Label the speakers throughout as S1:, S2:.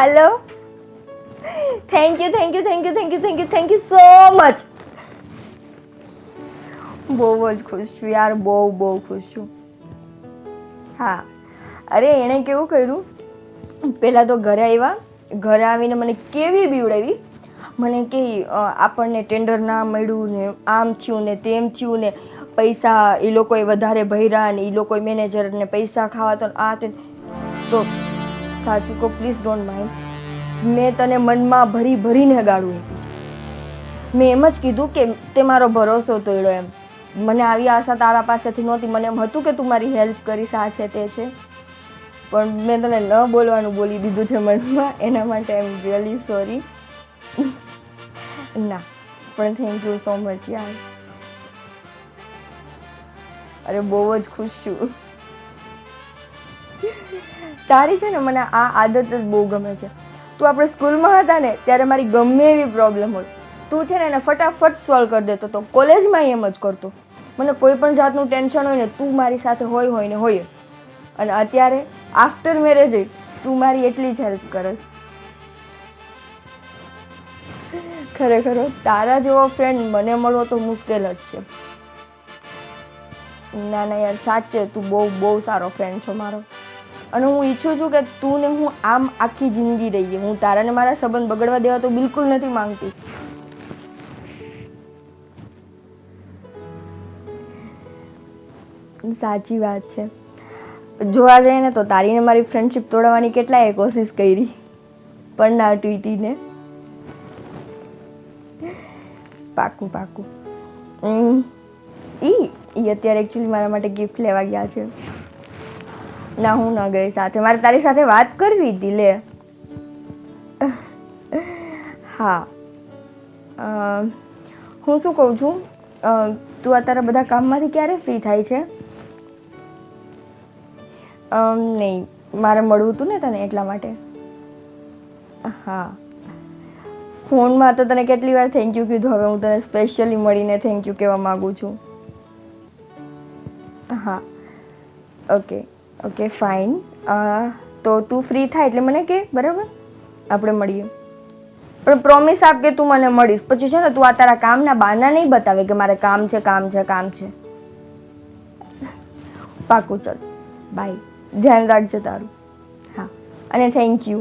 S1: Hello, thank you thank you thank you thank you thank you thank you so much. બહુ જ ખુશ છું યાર, બહુ ખુશ છું. હા, અરે એણે કેવું કર્યું, પહેલાં તો ઘરે આવ્યા, ઘરે આવીને મને કેવી બીવડાવી. મને કે આપણને ટેન્ડર ના મળ્યું ને આમ થયું ને તેમ થયું ને પૈસા એ લોકોએ વધારે ભર્યા ને એ લોકોએ મેનેજરને પૈસા ખાવા તો આ તે. તો સાચું કહો, પ્લીઝ ડોન્ટ માઇન્ડ, મેં તને મનમાં ભરીને ગાળું આપી. મેં એમ જ કીધું કે તે મારો ભરોસો તોડ્યો એમ. મને આવી આશા તારા પાસેથી નહોતી. મને એમ હતું કે તું મારી હેલ્પ કરીશ, આ છે તે છે, પણ મેં તને ન બોલવાનું બોલી દીધું છે મનમાં. એના માટે આઈ એમ રિયલી સોરી. ના, પણ થેન્ક યુ સો મચ યાર. અરે બહુ જ ખુશ છું. તારી છે ને મને આ આદત જ બહુ ગમે છે. તું આપણે સ્કૂલમાં હતા ને ત્યારે મારી ગમે એવી પ્રોબ્લેમ હોય, તું છે ને એને ફટાફટ સોલ્વ કરી દેતો હતો. કોલેજમાં એમ જ કરતો. મને કોઈ પણ જાતનું ટેન્શન હોય ને તું મારી સાથે હોય જ. અને અત્યારે આફ્ટર મેરેજ તું મારી એટલી જ હેલ્પ કરસ. ખરેખર તારા જેવો ફ્રેન્ડ મને મળવો તો મુશ્કેલ જ છે. ના યાર, સાચે તું બહુ સારો ફ્રેન્ડ છો મારો. અને હું ઈચ્છું છું કે તું ને હું આમ આખી જિંદગી રહીએ. હું તારા ને મારા સંબંધ બગડવા દેવા તો બિલકુલ નથી માંગતી. સાચી વાત છે. જોવા જઈએ ને તો તારીને મારી ફ્રેન્ડશિપ તોડવાની કેટલાય કોશિશ કરી, પણ ના ટૂટીને. પાકું. ઈ અત્યારે એકચ્યુઅલી મારા માટે ગિફ્ટ લેવા ગયા છે. ના, હું ન ગઈ સાથે. મારે તારી સાથે વાત કરવી હતી લે. હા, હું શું કહું છું, તું અત્યારે બધા કામમાંથી ક્યારે ફ્રી થાય છે? નહીં, મારે મળવું હતું ને તને એટલા માટે. હા, ફોનમાં તો તને કેટલી વાર થેન્ક યુ કીધું, હવે હું તને સ્પેશિયલી મળીને થેન્ક યુ કહેવા માગું છું. હા, ઓકે ફાઇન. તો તું ફ્રી થાય એટલે મને કે, બરાબર? આપણે મળીએ. પણ પ્રોમિસ આપ કે તું મને મળીશ. પછી છે ને તું આ તારા કામના બહાના નહીં બતાવે કે મારે કામ છે. પાકું, ચાલ બાય. ધ્યાન રાખજે તારું. હા, અને થેન્ક યુ.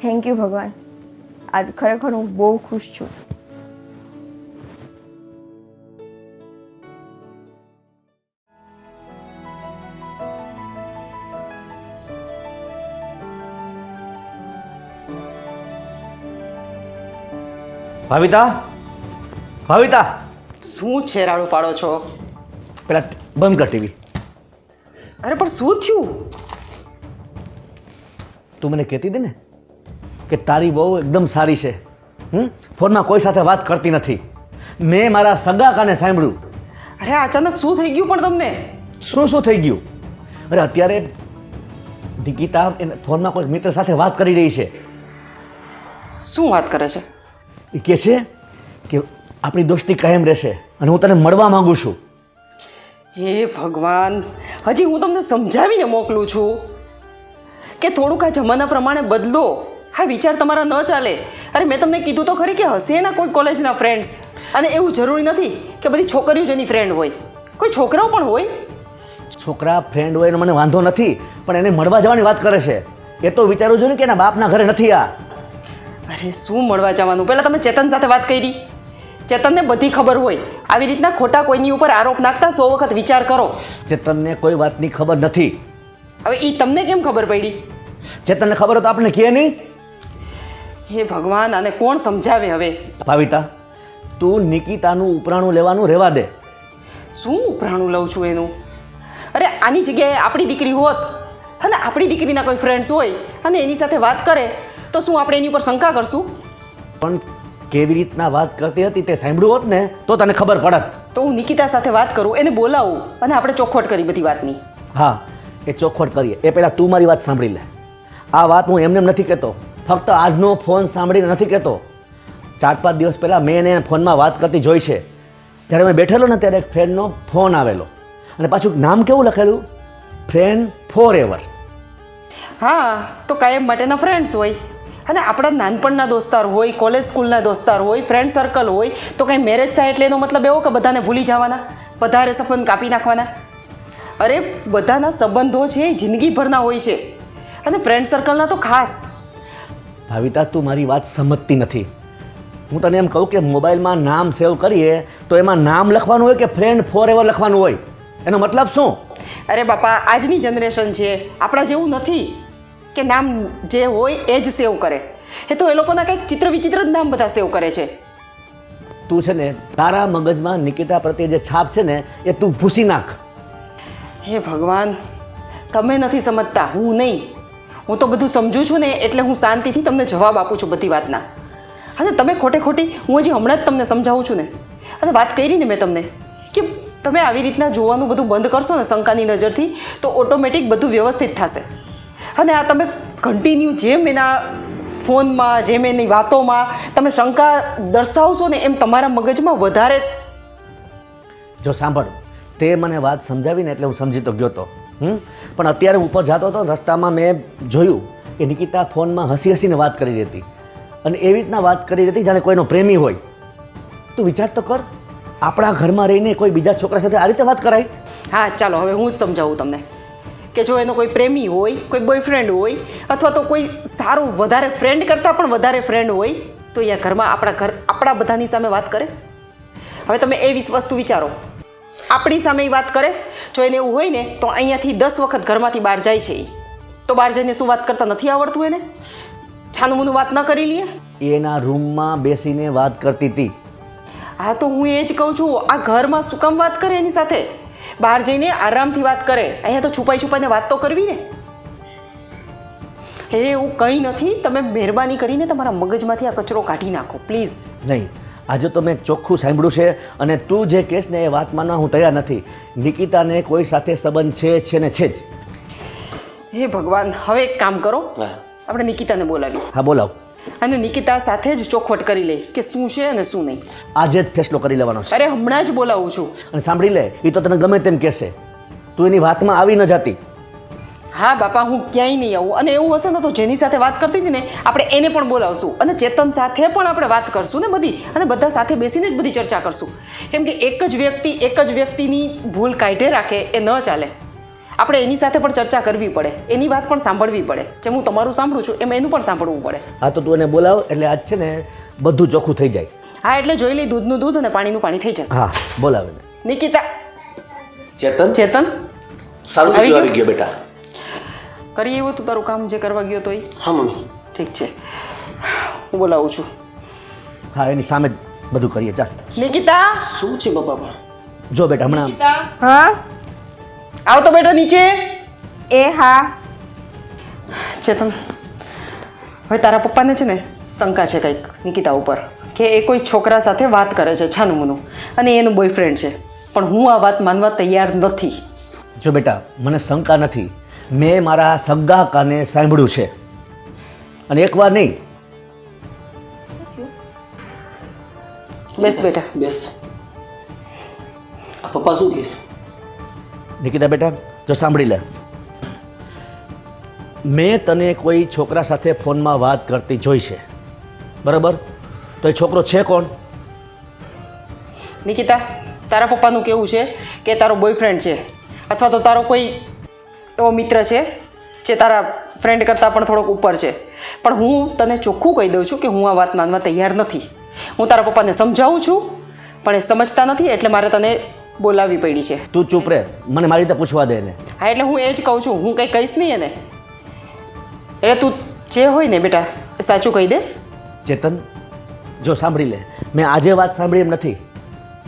S1: થેન્ક યુ ભગવાન. આજ ખરેખર હું બહુ ખુશ છું.
S2: ભાવિતા,
S3: શું છે રાડું પાડો છો?
S2: પેલા બંધ કર ટીવી.
S3: અરે પણ શું થયું?
S2: તું મને કહેતી હતી ને કે તારી બહુ એકદમ સારી છે, ફોનમાં કોઈ સાથે વાત કરતી નથી. મેં મારા સગા કાને સાંભળ્યું.
S3: અરે અચાનક શું થઈ ગયું પણ તમને?
S2: શું થઈ ગયું? અરે અત્યારે નિકિતા ફોનમાં કોઈ મિત્ર સાથે વાત કરી રહી છે.
S3: શું વાત કરે છે?
S2: એ કહે છે કે આપણી દોસ્તી કાયમ રહેશે અને હું તને મળવા માંગુ છું.
S3: હે ભગવાન, હજી હું તમને સમજાવીને મોકલું છું કે થોડુંક આ જમાના પ્રમાણે બદલો. હા, વિચાર તમારા ન ચાલે. અરે મેં તમને કીધું તો ખરી કે હશે ના કોઈ કોલેજના ફ્રેન્ડ્સ. અને એવું જરૂરી નથી કે બધી છોકરીઓ જ એની ફ્રેન્ડ હોય, કોઈ છોકરાઓ પણ હોય.
S2: છોકરા ફ્રેન્ડ હોય એનો મને વાંધો નથી, પણ એને મળવા જવાની વાત કરે છે. એ તો વિચારવું જોઈએ ને કે એના બાપના ઘરે નથી આ.
S3: અરે શું મળવા જવાનું? પહેલાં તમે ચેતન સાથે વાત કરી. ચેતનને બધી ખબર હોય. આવી રીતના ખોટા કોઈની ઉપર આરોપ નાખતા 100 વખત વિચાર કરો.
S2: ચેતનને કોઈ વાતની ખબર નથી.
S3: હવે એ તમને કેમ ખબર પડી?
S2: ચેતનને ખબર હોય તો આપણે કહે નહીં.
S3: હે ભગવાન, આને કોણ સમજાવે હવે?
S2: ભાવિતા, તું નિકિતાનું ઉપરાણું લેવાનું રહેવા દે.
S3: શું ઉપરાણું લઉં છું એનું? અરે આની જગ્યાએ આપણી દીકરી હોત અને આપણી દીકરીના કોઈ ફ્રેન્ડ્સ હોય અને એની સાથે વાત કરે તો શું આપણે એની ઉપર શંકા કરશું?
S2: પણ કેવી રીતના વાત કરતી હતી તે સાંભળ્યું હોત ને તો તને ખબર પડત.
S3: તો હું નિકિતા સાથે વાત કરું, એને બોલાવું અને આપણે ચોખવટ કરી બધી વાતની.
S2: હા, એ ચોખવટ કરીએ. એ પહેલાં તું મારી વાત સાંભળી લે. આ વાત હું એમને નથી કહેતો, ફક્ત આજનો ફોન સાંભળીને નથી કહેતો. 4-5 દિવસ પહેલાં મેં એને ફોનમાં વાત કરતી જોઈ છે ત્યારે મેં બેઠેલો ને ત્યારે એક ફ્રેન્ડનો ફોન આવેલો અને પાછું નામ કેવું લખેલું, ફ્રેન્ડ ફોર એવર.
S3: હા, તો કાયમ માટેના ફ્રેન્ડ્સ હોય. અને આપણા નાનપણના દોસ્તાર હોય, કોલેજ સ્કૂલના દોસ્તાર હોય, ફ્રેન્ડ સર્કલ હોય, તો કંઈ મેરેજ થાય એટલે એનો મતલબ એવો કે બધાને ભૂલી જવાના, બધારે સંબંધ કાપી નાખવાના? અરે બધાના સંબંધો છે એ જિંદગીભરના હોય છે, અને ફ્રેન્ડ સર્કલના તો ખાસ.
S2: ભાવિતા, તું મારી વાત સમજતી નથી. હું તને એમ કહું કે મોબાઈલમાં નામ સેવ કરીએ તો એમાં નામ લખવાનું હોય કે ફ્રેન્ડ ફોર એવર લખવાનું હોય? એનો મતલબ શું?
S3: અરે બાપા, આજની જનરેશન છે, આપણા જેવું નથી કે નામ જે હોય એ જ સેવ કરે. એ તો એ લોકોના કંઈક ચિત્ર વિચિત્ર જ નામ બધા સેવ કરે છે.
S2: તું છે ને, તારા મગજમાં નિકિતા પ્રત્યે જે છાપ છે ને એ તું ભૂસી નાખ.
S3: હે ભગવાન, તમે નથી સમજતા, હું નહીં. હું તો બધું સમજું છું ને, એટલે હું શાંતિથી તમને જવાબ આપું છું બધી વાતના. અને તમે ખોટે ખોટી, હું હજી હમણાં જ તમને સમજાવું છું ને, અને વાત કરી ને મેં તમને કે તમે આવી રીતના જોવાનું બધું બંધ કરશો ને શંકાની નજરથી, તો ઓટોમેટિક બધું વ્યવસ્થિત થશે. અને આ તમે કન્ટિન્યુ જેમ એના ફોનમાં, જેમ એની વાતોમાં તમે શંકા દર્શાવશો ને, એમ તમારા મગજમાં વધારે.
S2: જો સાંભળ, તે મને વાત સમજાવીને એટલે હું સમજી તો ગયો તો, પણ અત્યારે ઉપર જતો હતો રસ્તામાં મેં જોયું કે નિકિતા ફોનમાં હસી હસીને વાત કરી રહી હતી, અને એવી રીતના વાત કરી રહી હતી જાણે કોઈનો પ્રેમી હોય. તું વિચાર તો કર, આપણા ઘરમાં રહીને કોઈ બીજા છોકરા સાથે આ રીતે વાત કરાય?
S3: હા ચાલો, હવે હું જ સમજાવું તમને કે જો એનો કોઈ પ્રેમી હોય, કોઈ બોયફ્રેન્ડ હોય, અથવા તો કોઈ સારું વધારે ફ્રેન્ડ કરતાં પણ વધારે ફ્રેન્ડ હોય, તો એ ઘરમાં આપણા બધાની સામે વાત કરે? હવે તમે એ વસ્તુ વિચારો, આપણી સામે એ વાત કરે? જો એને એવું હોય ને તો અહીંયાથી 10 વખત ઘરમાંથી બહાર જાય છે એ, તો બહાર જઈને શું વાત કરતા નથી આવડતું એને? છાનું મુનું વાત ન કરી લઈએ?
S2: એના રૂમમાં બેસીને વાત કરતી હતી.
S3: હા, તો હું એ જ કહું છું, આ ઘરમાં શું કામ વાત કરે એની સાથે? બહાર જઈને આરામથી વાત કરે. અહીંયા તો છુપાઈ છુપાઈને વાત તો કરવી ને. એવું કંઈ નથી, તમે મહેરબાની કરીને તમારા મગજમાંથી આ કચરો કાઢી નાખો પ્લીઝ.
S2: નહીં, આજે તો મેં ચોખ્ખું સાંભળ્યું છે, અને તું જે કહેશ ને એ વાત માનવા હું તૈયાર નથી. નિકિતાને કોઈ સાથે સંબંધ છે ને છે જ.
S3: હે ભગવાન, હવે એક કામ કરો, આપણે નિકિતાને બોલાવી.
S2: હા, બોલાવ.
S3: અને નિકિતા સાથે જ ચોખવટ કરી લે કે શું છે અને શું નહીં.
S2: આજે જ ફેસલો કરી લેવાનો છે.
S3: અરે હમણાં જ બોલાવું છું.
S2: અને સાંભળી લે, એ તો તને ગમે તેમ કહેશે, તું એની વાતમાં આવી ન જતી.
S3: હા બાપા, હું ક્યાંય નહીં આવું. અને એવું હશે ને તો જેની સાથે વાત કરતી હતી ને, આપણે એને પણ બોલાવશું, અને ચેતન સાથે પણ આપણે વાત કરશું ને બધી, અને બધા સાથે બેસીને જ બધી ચર્ચા કરશું. કેમ કે એક જ વ્યક્તિની ભૂલ કાઢે રાખે એ ન ચાલે. આપણે એની સાથે પણ ચર્ચા કરવી પડે, એની વાત પણ સાંભળવી પડે. જેમ હું તમારું સાંભળું છું એમ એનું પણ સાંભળવું પડે.
S2: હા, તો તું એને બોલાવ એટલે આજ છે ને બધું ચોખ્ખું થઈ જાય.
S3: હા, એટલે જોઈ લઈ, દૂધનું દૂધ અને પાણીનું પાણી થઈ જશે.
S2: હા, બોલાવે ને.
S3: નિકિતા.
S4: ચેતન,
S3: સારું
S4: આવી ગયો બેટા.
S3: કરી એવું તું તારું કામ જે કરવા ગયો તો એ?
S4: હા મમ્મી.
S3: ઠીક છે, હું બોલાવું છું.
S2: હા, એની સામે જ બધું કરીએ. ચાલ
S3: નિકિતા.
S4: શું છે બાપા?
S2: જો બેટા, હમણાં
S1: હા.
S3: આવ તો બેટા નીચે.
S1: એ હા.
S3: ચેતન, હવે તારા પપ્પાને છે ને શંકા છે કંઈક નિકિતા ઉપર, કે એ કોઈ છોકરા સાથે વાત કરે છે છાનું મુનું, અને એનું બોયફ્રેન્ડ છે. પણ હું આ વાત માનવા તૈયાર નથી.
S2: જો બેટા, મને શંકા નથી. મેં મારા સગા કાને સાંભળ્યું છે, અને એકવાર નહીં.
S3: બેસ બેટા,
S4: બેસ. આ પપ્પા શું કે?
S2: નિકિતા બેટા, જો સાંભળી લે, મેં તને કોઈ છોકરા સાથે ફોનમાં વાત કરતી જોઈ છે, બરાબર? તો એ છોકરો છે કોણ?
S3: નિકિતા, તારા પપ્પાનું કેવું છે કે તારો બોયફ્રેન્ડ છે, અથવા તો તારો કોઈ એવો મિત્ર છે જે તારા ફ્રેન્ડ કરતાં પણ થોડોક ઉપર છે. પણ હું તને ચોખ્ખું કહી દઉં છું કે હું આ વાત માનવા તૈયાર નથી. હું તારા પપ્પાને સમજાવું છું, પણ એ સમજતા નથી, એટલે મારે તને બોલાવવી પડી છે.
S2: તું ચૂપ રહે, મને મારી રીતે પૂછવા દે એને.
S3: હા, એટલે હું એ જ કહું છું, હું કંઈ કહીશ નહીં એને. એટલે તું જે હોય ને બેટા એ સાચું કહી દે.
S2: ચેતન, જો સાંભળી લે, મેં આજે વાત સાંભળી એમ નથી.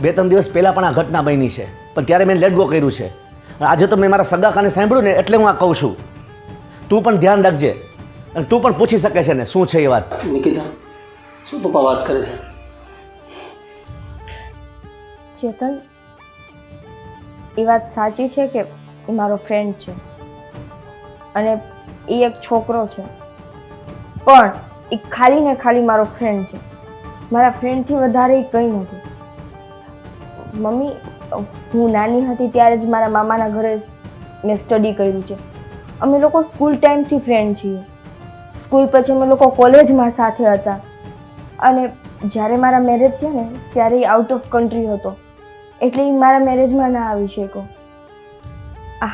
S2: 2-3 દિવસ પહેલાં પણ આ ઘટના બની છે, પણ ત્યારે મેં લેટ ગો કર્યું છે. આજે તો મેં મારા સગા કાને સાંભળ્યું ને, એટલે હું આ કહું છું. તું પણ ધ્યાન રાખજે, અને તું પણ પૂછી શકે છે ને શું છે એ વાત.
S4: નિકિતા, શું પપ્પા વાત કરે છે?
S1: ચેતન, એ વાત સાચી છે કે એ મારો ફ્રેન્ડ છે, અને એ એક છોકરો છે, પણ એ ખાલી ને ખાલી મારો ફ્રેન્ડ છે. મારા ફ્રેન્ડથી વધારે એ કંઈ નથી. મમ્મી હું નાની હતી ત્યારે જ મારા મામાના ઘરે મેં સ્ટડી કર્યું છે. અમે લોકો સ્કૂલ ટાઈમથી ફ્રેન્ડ છીએ. સ્કૂલ પછી અમે લોકો કોલેજમાં સાથે હતા અને જ્યારે મારા મેરેજ થયા ને ત્યારે એ આઉટ ઓફ કન્ટ્રી હતો એટલે એ મારા મેરેજમાં ના આવી શક્યો.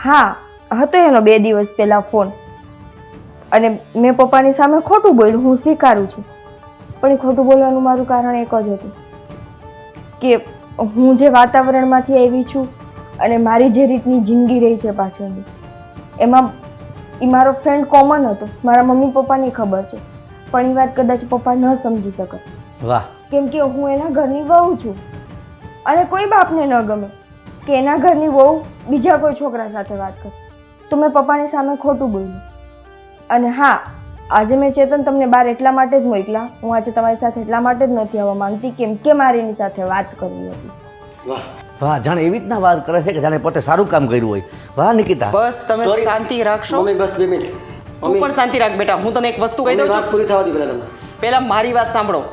S1: હા હતો એનો 2 દિવસ પહેલાં ફોન અને મેં પપ્પાની સામે ખોટું બોલ્યું, હું સ્વીકારું છું. પણ એ ખોટું બોલવાનું મારું કારણ એક જ હતું કે હું જે વાતાવરણમાંથી આવી છું અને મારી જે રીતની જિંદગી રહી છે પાછળની એમાં એ મારો ફ્રેન્ડ કોમન હતો. મારા મમ્મી પપ્પાને ખબર છે પણ એ વાત કદાચ પપ્પા ન સમજી શકે
S2: વાહ,
S1: કેમ કે હું એના ઘરની વહુ છું અને કોઈ બાપને ન ગમે કે એના ઘરની વહુ બીજા કોઈ છોકરા સાથે વાત કરે. તો મેં પપ્પાની સામે ખોટું બોલ્યું. અને હા, આજે મેં ચેતન તમને બહાર એટલા માટે જ મોકલા. હું આજે તમારી સાથે એટલા માટે જ નથી આવવા માંગતી કેમ કે મારે એની સાથે વાત કરવી હતી.
S4: વાહ
S2: વાહ, જાણે એવી રીતના વાત કરે છે કે જાણે પોતે સારું કામ કર્યું હોય. વાહ નિકિતા,
S3: બસ તમે
S4: Sorry.
S3: શાંતિ રાખશો.
S4: મમ્મી બસ 2 મિનિટ.
S3: તું પણ શાંતિ રાખ બેટા. હું તને એક વસ્તુ કહી દઉં
S4: વાત
S3: છું.
S4: પૂરી થવા દે પહેલા તમે.
S3: પહેલા મારી વાત સાંભળો.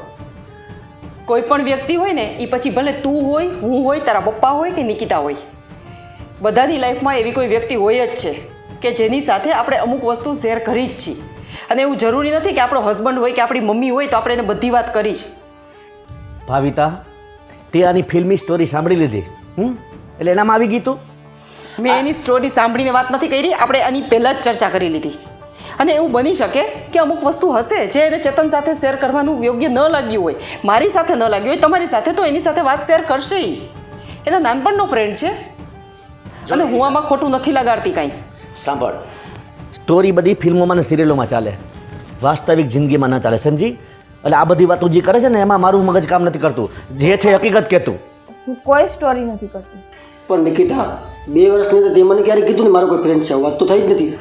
S3: કોઈ પણ વ્યક્તિ હોય ને એ પછી ભલે તું હોય, હું હોય, તારા પપ્પા હોય કે નિકિતા હોય, બધાની લાઈફમાં એવી કોઈ વ્યક્તિ હોય જ છે કે જેની સાથે આપણે અમુક વસ્તુ શેર કરી જ છીએ. અને એવું જરૂરી નથી કે આપણો હસબન્ડ હોય કે આપણી મમ્મી હોય તો આપણે એને બધી વાત કરી જ.
S2: ભાવિતા, તે આની ફિલ્મી સ્ટોરી સાંભળી લીધી એટલે એનામાં આવી ગયું તું.
S3: મેં એની સ્ટોરી સાંભળીને વાત નથી કરી, આપણે આની પહેલાં જ ચર્ચા કરી લીધી. અને એવું બની શકે કે અમુક વસ્તુ હશે જે એને ચેતન સાથે શેર કરવાનું યોગ્ય ન લાગ્યું હોય, મારી સાથે ન લાગ્યું હોય, તમારી સાથે, તો એની સાથે વાત શેર કરશે ઈ. એના નાનપણનો ફ્રેન્ડ છે અને હું આમાં ખોટું નથી લગાડતી કાંઈ.
S2: સાંભળ, સ્ટોરી બધી ફિલ્મોમાં ને સિરિયલોમાં ચાલે, વાસ્તવિક જિંદગીમાં ના ચાલે, સમજી? એટલે આ બધી વાતો જે કરે છે ને એમાં મારું મગજ કામ નથી કરતું. જે છે હકીકત કહેતું.
S1: હું કોઈ સ્ટોરી નથી કરતી.
S4: પણ નિકિતા 2 વર્ષની અંદર તે મને ક્યારે કીધું ને મારો કોઈ ફ્રેન્ડ છે, વાત તો થઈ જ નથી.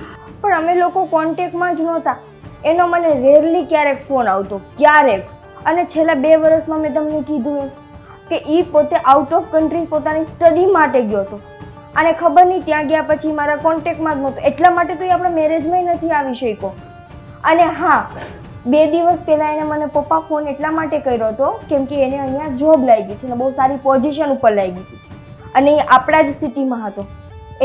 S1: પણ અમે લોકો કોન્ટેક્ટમાં જ નહોતા. એનો મને રેરલી ક્યારેક ફોન આવતો, ક્યારેક. અને છેલ્લા 2 વર્ષમાં મેં તમને કીધું એમ કે એ પોતે આઉટ ઓફ કન્ટ્રી પોતાની સ્ટડી માટે ગયો હતો અને ખબર નહીં ત્યાં ગયા પછી મારા કોન્ટેક્ટમાં જ નહોતો. એટલા માટે તો એ આપણા મેરેજમાં નથી આવી શક્યો. અને હા, 2 દિવસ પહેલાં એને મને પપ્પા ફોન એટલા માટે કર્યો હતો કેમ કે એને અહીંયા જોબ લાગી છે ને બહુ સારી પોઝિશન ઉપર લાગી હતી અને એ આપણા જ સિટીમાં હતો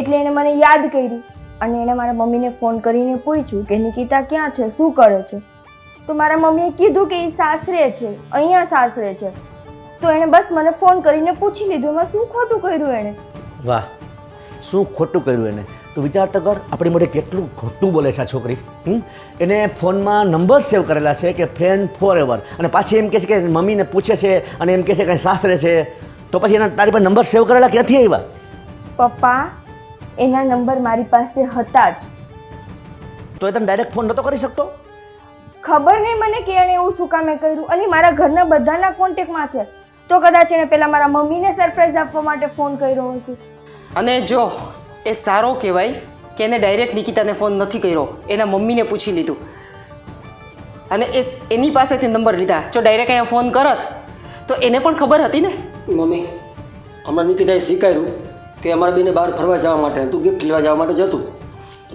S1: એટલે એને મને યાદ કરી અને એણે મારા મમ્મીને ફોન કરીને પૂછ્યું કે નિકિતા ક્યાં છે, શું કરે છે. તો મારા મમ્મીએ કીધું કે એ સાસરે છે, અહીંયા સાસરે છે. તો એણે બસ મને ફોન કરીને પૂછી લીધું. એમાં શું ખોટું કર્યું એણે?
S2: વાહ, શું ખોટું કર્યું એને? તું વિચાર તો કર, આપણી મોઢે કેટલું ખોટું બોલે છે આ છોકરી. એને ફોનમાં નંબર સેવ કરેલા છે કે ફ્રેન્ડ ફોર એવર અને પાછી એમ કહે છે કે મમ્મીને પૂછે છે અને એમ કહે છે કે સાસરે છે. તો પછી એના તારી પાસે નંબર સેવ કરેલા ક્યાંથી આવ્યા?
S1: પપ્પા, એના નંબર મારી પાસે હતા જ.
S2: તો એ તને ડાયરેક્ટ ફોન નહોતો કરી શકતો?
S1: ખબર નહીં મને કે એણે એવું શું કામે કર્યું. અને મારા ઘરના બધાના કોન્ટેક્ટમાં છે તો કદાચ એણે પહેલાં મારા મમ્મીને સરપ્રાઈઝ આપવા માટે ફોન કર્યો હશે.
S3: અને જો એ સારો કહેવાય કે એને ડાયરેક્ટ નિકિતાને ફોન નથી કર્યો, એના મમ્મીને પૂછી લીધું અને એની પાસેથી નંબર લીધા. જો ડાયરેક્ટ અહીંયા ફોન કરત તો એને પણ ખબર હતી ને.
S4: મમ્મી હમણાં નિકિતાએ શીખાયું કે અમારા બેને બહાર ફરવા જવા માટે, તું ગિફ્ટ લેવા જવા માટે જતું.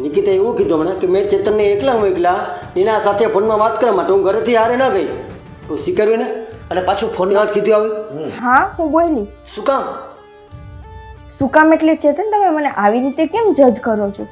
S4: નિકિતાએ એવું કીધું મને કે મેં ચેતનને એકલા મોકલા એના સાથે ફોનમાં વાત કરવા માટે, હું ઘરેથી હારે ન ગઈ. તું શીખવ્યું ને અને પાછું ફોનની વાત કીધી આવી.
S1: હા, હું બોલી.
S4: શું કામ?
S1: શું કામ એટલે ચેતન તમે મને આવી રીતે કેમ જજ કરો છો?